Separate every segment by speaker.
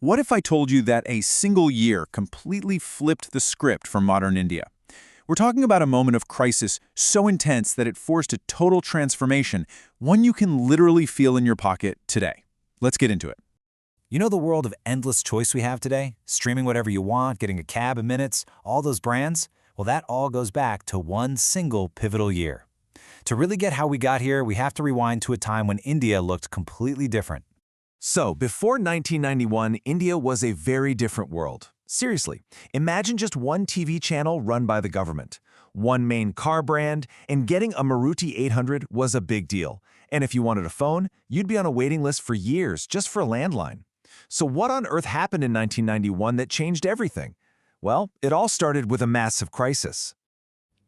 Speaker 1: What if I told you that a single year completely flipped the script for modern India? We're talking about a moment of crisis so intense that it forced a total transformation, one you can literally feel in your pocket today. Let's get into it.
Speaker 2: You know the world of endless choice we have today? Streaming whatever you want, getting a cab in minutes, all those brands? Well, that all goes back to one single pivotal year. To really get how we got here, we have to rewind to a time when India looked completely different.
Speaker 3: So, before 1991, India was a very different world. Seriously, imagine just one TV channel run by the government, one main car brand, and getting a Maruti 800 was a big deal. And if you wanted a phone, you'd be on a waiting list for years just for a landline. So what on earth happened in 1991 that changed everything? Well, it all started with a massive crisis.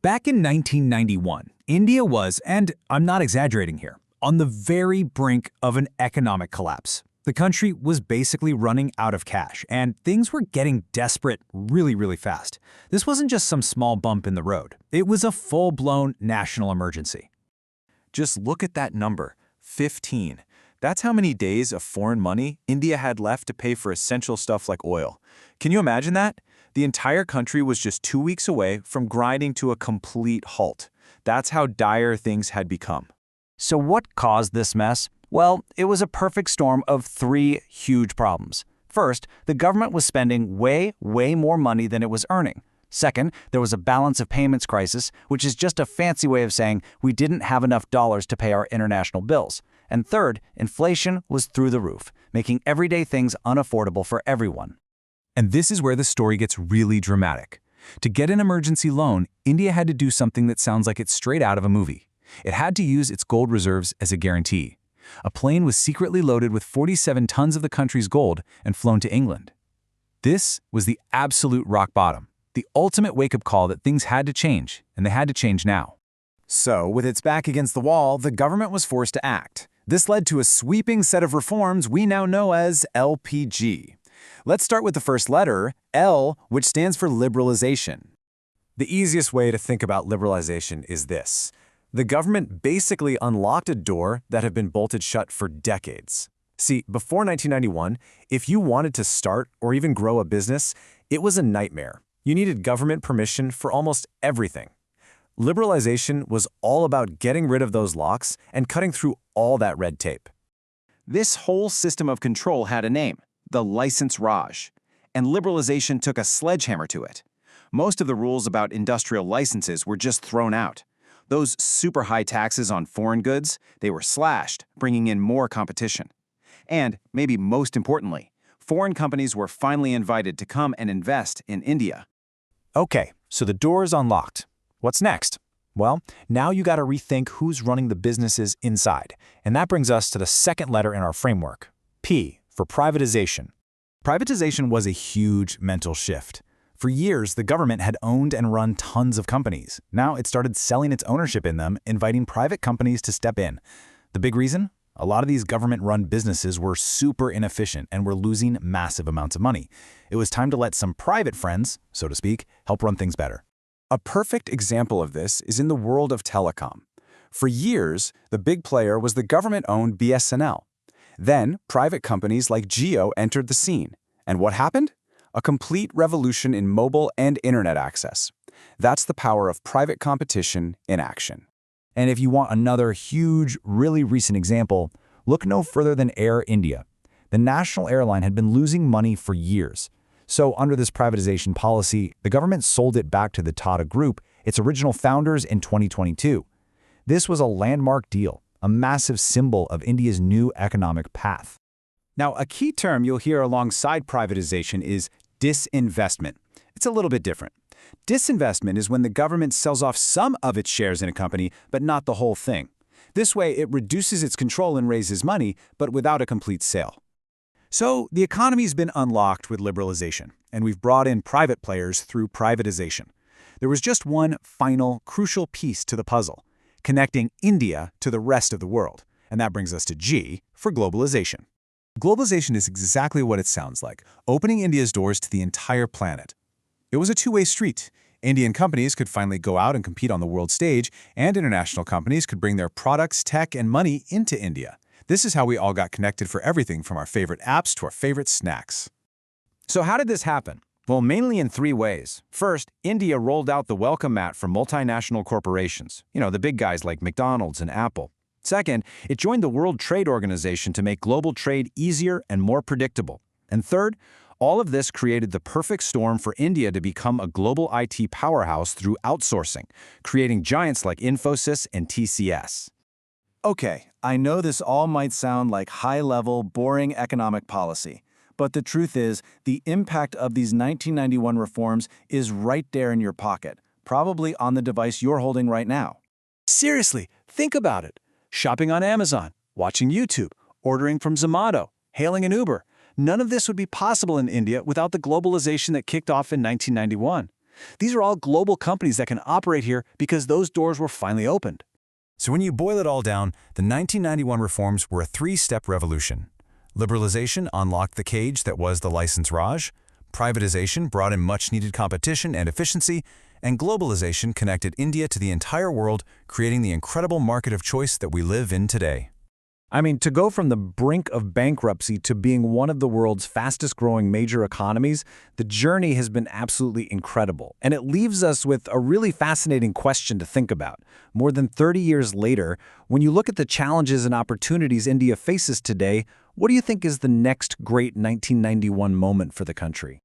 Speaker 2: Back in 1991, India was, and I'm not exaggerating here, on the very brink of an economic collapse. The country was basically running out of cash, and things were getting desperate really fast. This wasn't just some small bump in the road. It was a full-blown national emergency.
Speaker 3: Just look at that number, 15. That's how many days of foreign money India had left to pay for essential stuff like oil. Can you imagine that? The entire country was just 2 weeks away from grinding to a complete halt. That's how dire things had become.
Speaker 2: So what caused this mess? Well, it was a perfect storm of three huge problems. First, the government was spending way more money than it was earning. Second, there was a balance of payments crisis, which is just a fancy way of saying we didn't have enough dollars to pay our international bills. And third, inflation was through the roof, making everyday things unaffordable for everyone.
Speaker 4: And this is where the story gets really dramatic. To get an emergency loan, India had to do something that sounds like it's straight out of a movie. It had to use its gold reserves as a guarantee. A plane was secretly loaded with 47 tons of the country's gold and flown to England. This was the absolute rock bottom, the ultimate wake-up call that things had to change, and they had to change now.
Speaker 3: So, with its back against the wall, the government was forced to act. This led to a sweeping set of reforms we now know as LPG. Let's start with the first letter, L, which stands for Liberalisation. The easiest way to think about liberalization is this. The government basically unlocked a door that had been bolted shut for decades. See, before 1991, if you wanted to start or even grow a business, it was a nightmare. You needed government permission for almost everything. Liberalization was all about getting rid of those locks and cutting through all that red tape. This whole system of control had a name, the License Raj, and liberalization took a sledgehammer to it. Most of the rules about industrial licenses were just thrown out. Those super high taxes on foreign goods, they were slashed, bringing in more competition. And, maybe most importantly, foreign companies were finally invited to come and invest in India.
Speaker 2: Okay, so the door is unlocked. What's next? Well, now you got to rethink who's running the businesses inside. And that brings us to the second letter in our framework, P, for privatization. Privatization was a huge mental shift. For years, the government had owned and run tons of companies. Now it started selling its ownership in them, inviting private companies to step in. The big reason? A lot of these government-run businesses were super inefficient and were losing massive amounts of money. It was time to let some private friends, so to speak, help run things better.
Speaker 3: A perfect example of this is in the world of telecom. For years, the big player was the government-owned BSNL. Then, private companies like Jio entered the scene. And what happened? A complete revolution in mobile and internet access. That's the power of private competition in action.
Speaker 2: And if you want another huge, really recent example, look no further than Air India. The national airline had been losing money for years. So under this privatization policy, the government sold it back to the Tata Group, its original founders, in 2022. This was a landmark deal, a massive symbol of India's new economic path.
Speaker 1: Now, a key term you'll hear alongside privatization is disinvestment. It's a little bit different. Disinvestment is when the government sells off some of its shares in a company, but not the whole thing. This way, it reduces its control and raises money, but without a complete sale. So, the economy's been unlocked with liberalization, and we've brought in private players through privatization. There was just one final, crucial piece to the puzzle, connecting India to the rest of the world. And that brings us to G for globalization. Globalization is exactly what it sounds like, opening India's doors to the entire planet. It was a two-way street. Indian companies could finally go out and compete on the world stage, and international companies could bring their products, tech, and money into India. This is how we all got connected for everything from our favorite apps to our favorite snacks.
Speaker 3: So how did this happen? Well, mainly in three ways. First, India rolled out the welcome mat for multinational corporations, the big guys like McDonald's and Apple. Second, it joined the World Trade Organization to make global trade easier and more predictable. And third, all of this created the perfect storm for India to become a global IT powerhouse through outsourcing, creating giants like Infosys and TCS. Okay, I know this all might sound like high-level, boring economic policy, but the truth is, the impact of these 1991 reforms is right there in your pocket, probably on the device you're holding right now.
Speaker 1: Seriously, think about it. Shopping on Amazon, watching YouTube, ordering from Zomato, hailing an Uber. None of this would be possible in India without the globalization that kicked off in 1991. These are all global companies that can operate here because those doors were finally opened.
Speaker 2: So when you boil it all down, the 1991 reforms were a three-step revolution. Liberalisation unlocked the cage that was the license Raj, privatization brought in much-needed competition and efficiency, and globalization connected India to the entire world, creating the incredible market of choice that we live in today.
Speaker 3: I mean, to go from the brink of bankruptcy to being one of the world's fastest-growing major economies, the journey has been absolutely incredible. And it leaves us with a really fascinating question to think about. More than 30 years later, when you look at the challenges and opportunities India faces today, what do you think is the next great 1991 moment for the country?